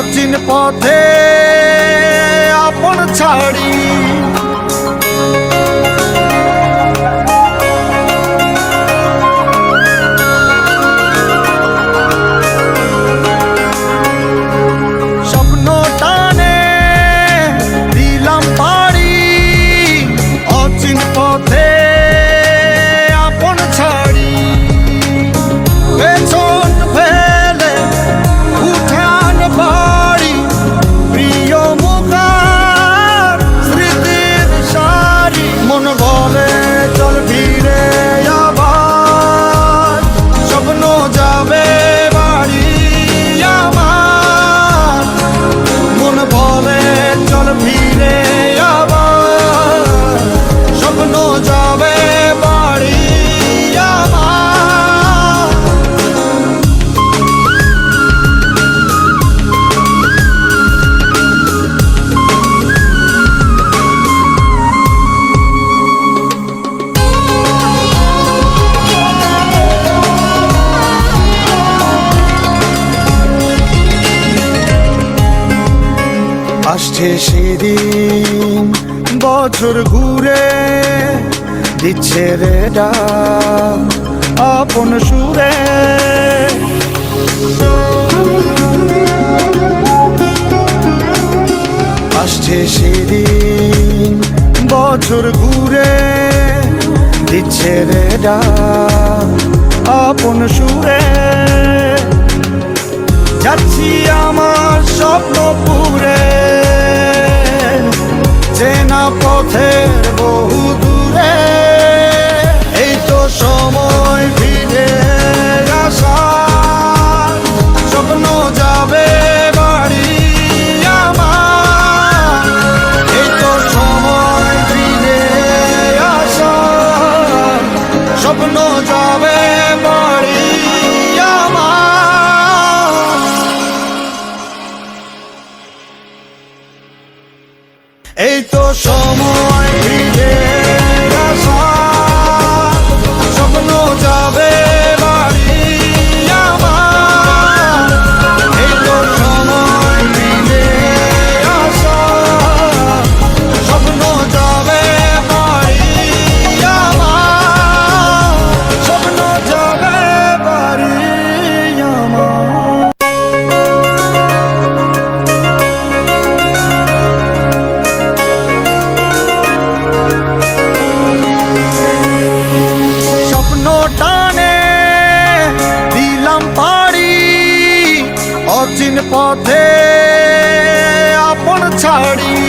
অচিন পথে আপন ছাড়ি স্বপ্ন টানে দিলাম পাড়ি অচিন পথে আপন ছাড়ি পেছন ফেলে উঠান বাড়ি প্রিয় মুখার স্মৃতির সারি মন বলে চল ফিরে আবার স্বপ্ন যাবে বাড়ি আমার মন বলে চল ফিরে আবার স্বপ্ন যাবে বাড়ি আমার আসছে সেদিন বছর ঘুরে দিচ্ছে রে ডাক আপন সুরে আসছে সেদিন বছর ঘুরে দিচ্ছে রে ডাক আপন সুরে যাচ্ছি আমার স্বপ্ন পুরে চেনা পথের বহু দূরে এই তো সময় ফিরে আসার স্বপ্ন যাবে বাড়ি আমার এই তো সময় ফিরে আসার স্বপ্ন যাবে বাড়ি আমার এই তো সময় ফিরে আসার স্বপ্ন যাবে বাড়ি আমার এই তো সময় ফিরে আসার স্বপ্ন যাবে বাড়ি আমার স্বপ্ন যাবে বাড়ি আমার টানে দিলাম পাড়ি অচিন পথে আপন ছাড়ি